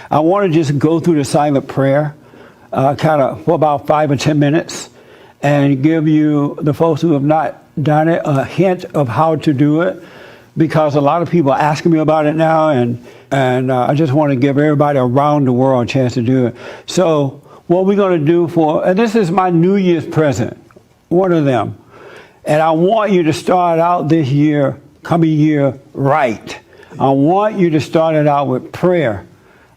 I want to just go through the silent prayer, kind of for about 5 or 10 minutes, and give you, the folks who have not done it, a hint of how to do it, because a lot of people are asking me about it now, and I just want to give everybody around the world a chance to do it. So what we're going to do and this is my New Year's present, one of them, and I want you to start out this year, coming year, right. I want you to start it out with prayer.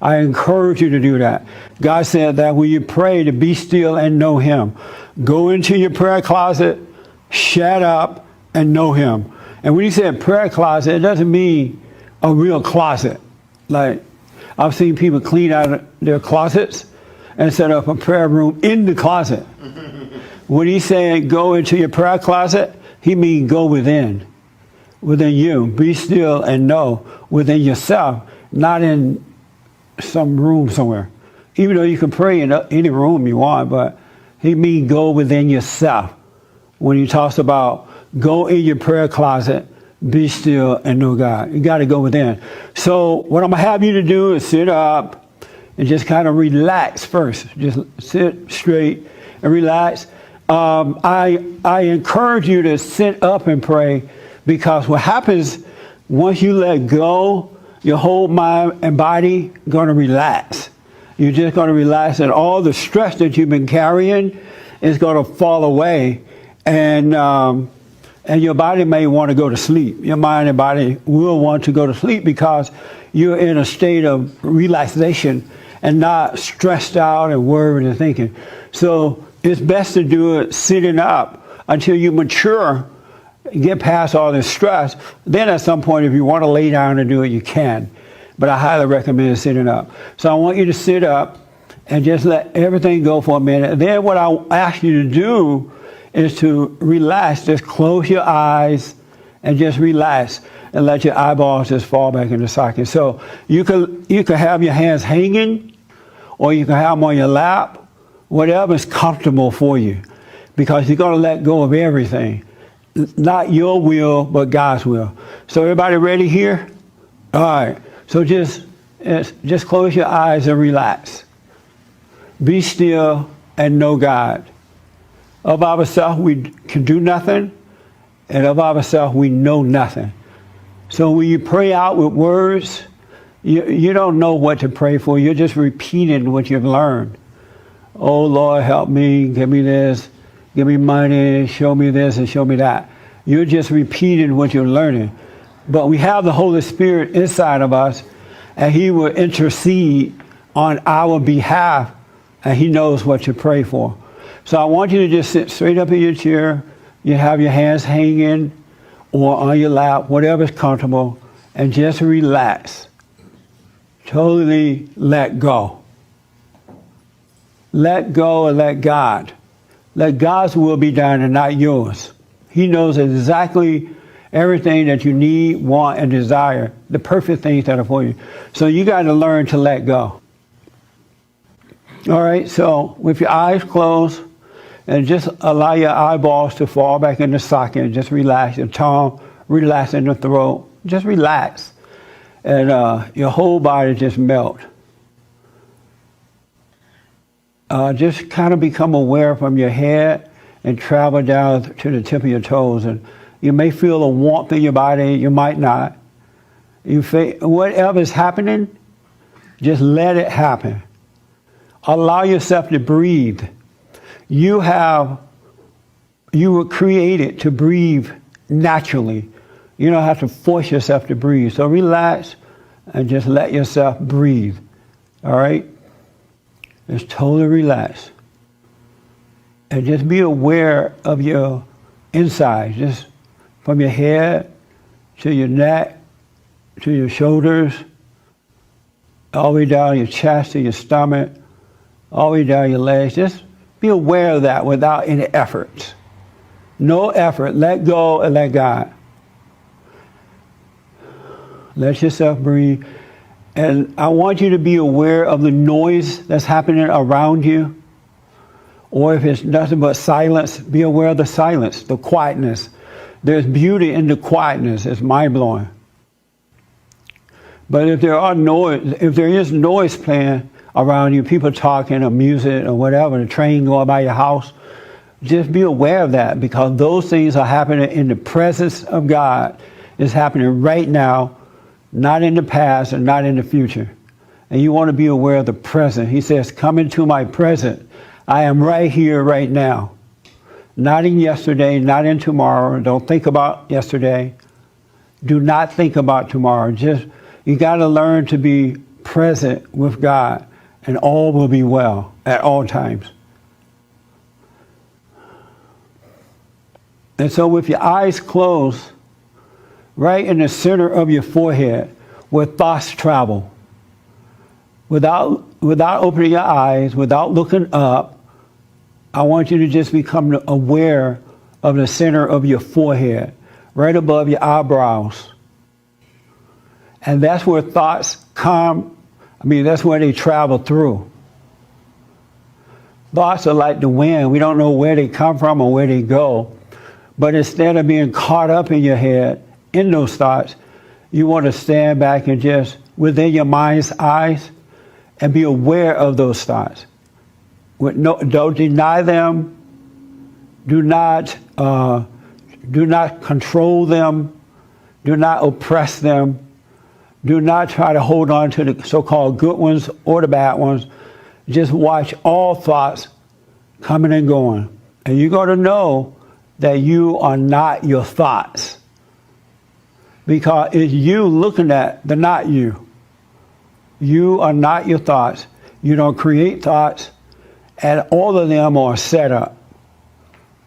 I encourage you to do that. God said that when you pray, to be still and know Him. Go into your prayer closet, shut up, and know Him. And when He said prayer closet, it doesn't mean a real closet. Like, I've seen people clean out their closets and set up a prayer room in the closet. When He said go into your prayer closet, He means go within you. Be still and know within yourself, not in some room somewhere. Even though you can pray in any room you want, but He means go within yourself. When He talks about go in your prayer closet, be still and know God. You got to go within. So what I'm going to have you to do is sit up and just kind of relax first. Just sit straight and relax. I encourage you to sit up and pray, because what happens once you let go, your whole mind and body going to relax. You're just going to relax, and all the stress that you've been carrying is going to fall away, and your body may want to go to sleep. Your mind and body will want to go to sleep because you're in a state of relaxation and not stressed out and worried and thinking. So it's best to do it sitting up until you mature, get past all this stress. Then at some point, if you want to lay down and do it, you can. But I highly recommend sitting up. So I want you to sit up and just let everything go for a minute. And then what I ask you to do is to relax. Just close your eyes and just relax and let your eyeballs just fall back in the socket. So you could have your hands hanging, or you can have them on your lap, whatever's comfortable for you, because you're going to let go of everything. Not your will, but God's will. So everybody ready here? All right. So just close your eyes and relax. Be still and know God. Of ourselves, we can do nothing, and of ourselves, we know nothing. So when you pray out with words, you don't know what to pray for. You're just repeating what you've learned. Oh, Lord, help me, give me this, give me money, show me this and show me that. You're just repeating what you're learning. But we have the Holy Spirit inside of us, and He will intercede on our behalf, and He knows what to pray for. So I want you to just sit straight up in your chair. You have your hands hanging or on your lap, whatever's comfortable, and just relax. Totally let go. Let go and let God. Let God's will be done and not yours. He knows exactly everything that you need, want, and desire, the perfect things that are for you. So you got to learn to let go. All right, so with your eyes closed, and just allow your eyeballs to fall back in the socket, and just relax your tongue, relax in the throat. Just relax, and your whole body just melt. Just kind of become aware from your head and travel down to the tip of your toes. And you may feel a warmth in your body, you might not. Whatever's happening, just let it happen. Allow yourself to breathe. You were created to breathe naturally. You don't have to force yourself to breathe. So relax and just let yourself breathe. All right? Just totally relax. And just be aware of your inside, just from your head to your neck, to your shoulders, all the way down your chest to your stomach, all the way down your legs. Just be aware of that without any effort. No effort. Let go and let God. Let yourself breathe. And I want you to be aware of the noise that's happening around you. Or if it's nothing but silence, be aware of the silence, the quietness. There's beauty in the quietness. It's mind-blowing. But if there is noise playing around you, people talking or music or whatever, the train going by your house, just be aware of that, because those things are happening in the presence of God. It's happening right now, not in the past and not in the future. And you want to be aware of the present. He says, come into my present. I am right here, right now. Not in yesterday, not in tomorrow. Don't think about yesterday. Do not think about tomorrow. You got to learn to be present with God, and all will be well at all times. And so with your eyes closed, right in the center of your forehead, where thoughts travel, without opening your eyes, without looking up, I want you to just become aware of the center of your forehead, right above your eyebrows. And that's where thoughts that's where they travel through. Thoughts are like the wind. We don't know where they come from or where they go. But instead of being caught up in your head, in those thoughts, you want to stand back and just, within your mind's eyes, and be aware of those thoughts. Don't deny them. Do not control them. Do not oppress them. Do not try to hold on to the so-called good ones or the bad ones. Just watch all thoughts coming and going. And you're going to know that you are not your thoughts. Because it's you looking at the not you. You are not your thoughts. You don't create thoughts. And all of them are set up.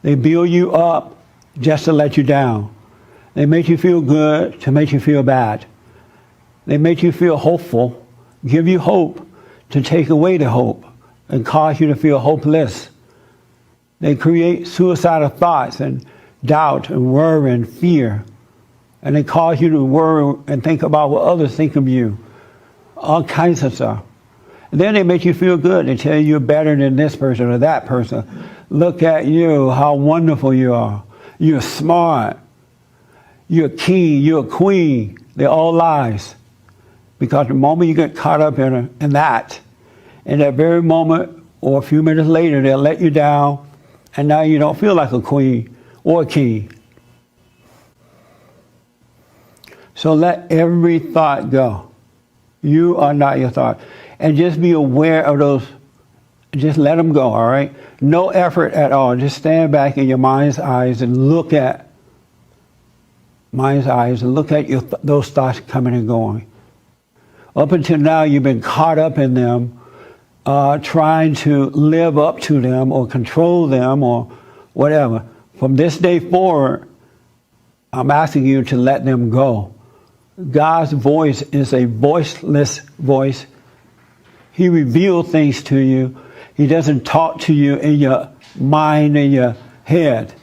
They build you up just to let you down. They make you feel good to make you feel bad. They make you feel hopeful, give you hope to take away the hope and cause you to feel hopeless. They create suicidal thoughts and doubt and worry and fear. And they cause you to worry and think about what others think of you. All kinds of stuff. And then they make you feel good. They tell you you're better than this person or that person. Look at you, how wonderful you are. You're smart. You're a king, you're a queen. They're all lies. Because the moment you get caught up in that very moment or a few minutes later, they'll let you down, and now you don't feel like a queen or a king. So let every thought go. You are not your thought. And just be aware of those. Just let them go, all right? No effort at all. Just stand back in your mind's eyes and look at those thoughts coming and going. Up until now, you've been caught up in them, trying to live up to them or control them or whatever. From this day forward, I'm asking you to let them go. God's voice is a voiceless voice. He reveals things to you. He doesn't talk to you in your mind, in your head.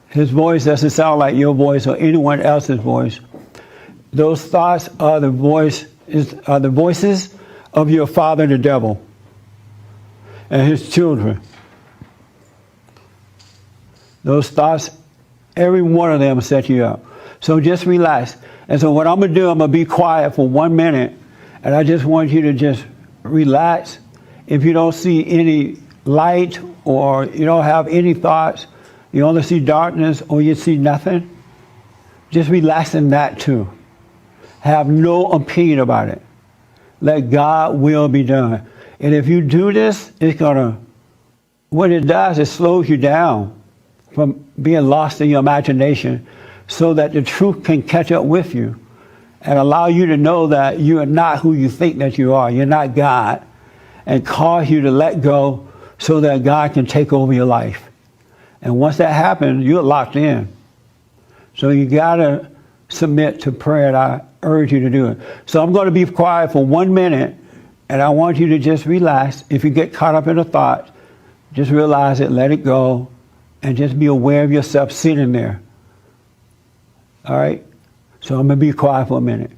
His voice doesn't sound like your voice or anyone else's voice. Those thoughts are the voices of your father, the devil, and his children. Those thoughts, every one of them set you up. So just relax. And so what I'm going to do, I'm going to be quiet for 1 minute, and I just want you to just relax. If you don't see any light or you don't have any thoughts, you only see darkness or you see nothing, just relax in that too. Have no opinion about it. Let God's will be done. And if you do this, what it does, it slows you down from being lost in your imagination so that the truth can catch up with you and allow you to know that you are not who you think that you are. You're not God. And cause you to let go so that God can take over your life. And once that happens, you're locked in. So you got to submit to prayer, and I urge you to do it. So I'm going to be quiet for 1 minute, and I want you to just relax. If you get caught up in a thought, just realize it, let it go, and just be aware of yourself sitting there. All right? So I'm going to be quiet for a minute.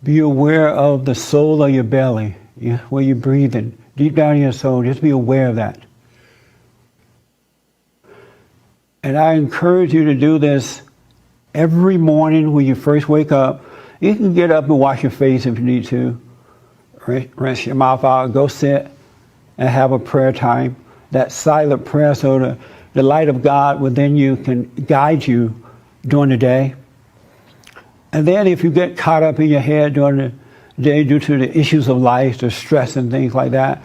Be aware of the soul of your belly, where you're breathing. Deep down in your soul, just be aware of that. And I encourage you to do this every morning when you first wake up. You can get up and wash your face if you need to. Rinse your mouth out, go sit and have a prayer time. That silent prayer, so the light of God within you can guide you during the day. And then if you get caught up in your head during the day due to the issues of life, the stress and things like that,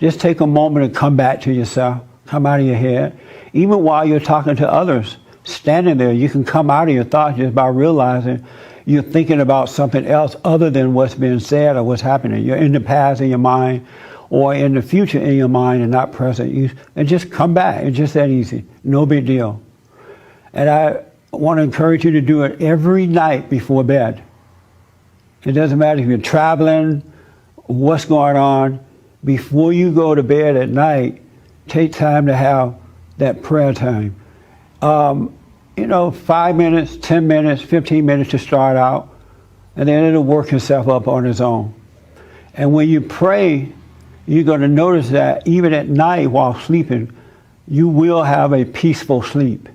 just take a moment and come back to yourself. Come out of your head. Even while you're talking to others, standing there, you can come out of your thoughts just by realizing you're thinking about something else other than what's being said or what's happening. You're in the past in your mind or in the future in your mind and not present. And just come back. It's just that easy. No big deal. And I want to encourage you to do it every night before bed. It doesn't matter if you're traveling, what's going on. Before you go to bed at night, take time to have that prayer time. 5 minutes, 10 minutes, 15 minutes to start out, and then it'll work itself up on its own. And when you pray, you're going to notice that even at night while sleeping, you will have a peaceful sleep.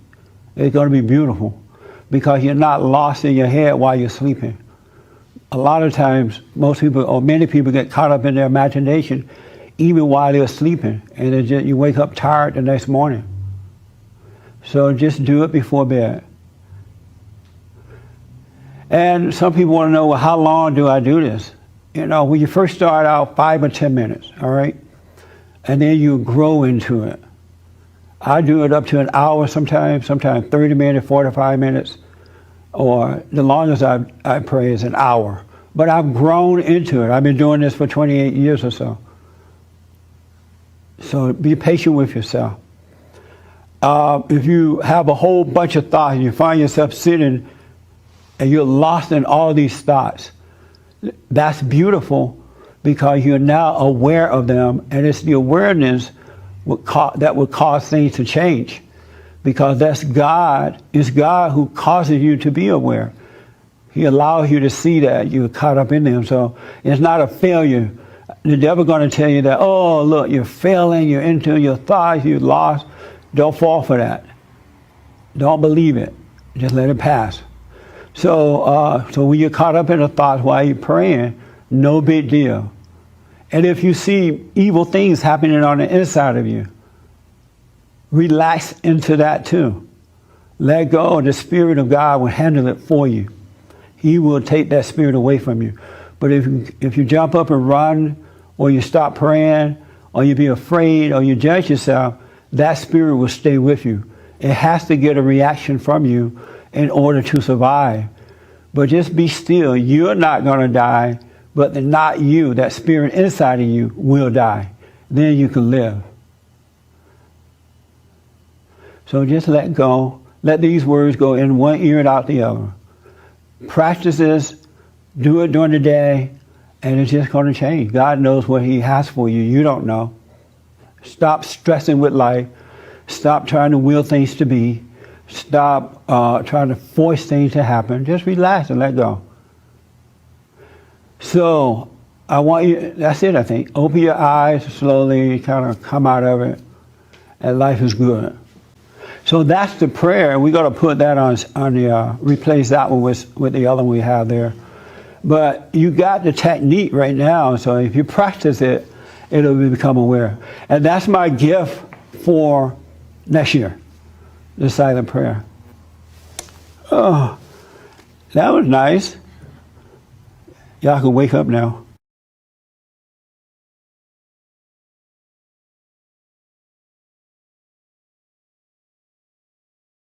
It's going to be beautiful because you're not lost in your head while you're sleeping. A lot of times, most people or many people get caught up in their imagination even while they're sleeping, and you wake up tired the next morning. So just do it before bed. And some people want to know, well, how long do I do this? When you first start out, 5 or 10 minutes, all right? And then you grow into it. I do it up to an hour sometimes 30 minutes, 45 minutes, or the longest I pray is an hour. But I've grown into it. I've been doing this for 28 years or so. So be patient with yourself. If you have a whole bunch of thoughts and you find yourself sitting and you're lost in all these thoughts, that's beautiful because you're now aware of them, and it's the awareness that would cause things to change, because that's God. It's God who causes you to be aware. He allows you to see that you're caught up in them. So it's not a failure. The devil's going to tell you that, oh, look, you're failing, you're into your thoughts, you're lost. Don't fall for that. Don't believe it. Just let it pass. So when you're caught up in the thoughts while you're praying, no big deal. And if you see evil things happening on the inside of you, relax into that too. Let go. The Spirit of God will handle it for you. He will take that spirit away from you. But if you jump up and run, or you stop praying, or you be afraid, or you judge yourself, that spirit will stay with you. It has to get a reaction from you in order to survive. But just be still. You're not going to die, but not you. That spirit inside of you will die. Then you can live. So just let go. Let these words go in one ear and out the other. Practice this. Do it during the day, and it's just going to change. God knows what He has for you. You don't know. Stop stressing with life. Stop trying to will things to be. Stop trying to force things to happen. Just relax and let go. So I want you, that's it, I think. Open your eyes slowly, kind of come out of it, and life is good. So that's the prayer. We're going to put that on the, replace that one with the other one we have there. But you got the technique right now, so if you practice it, it'll become aware. And that's my gift for next year, the silent prayer. Oh, that was nice. Y'all can wake up now.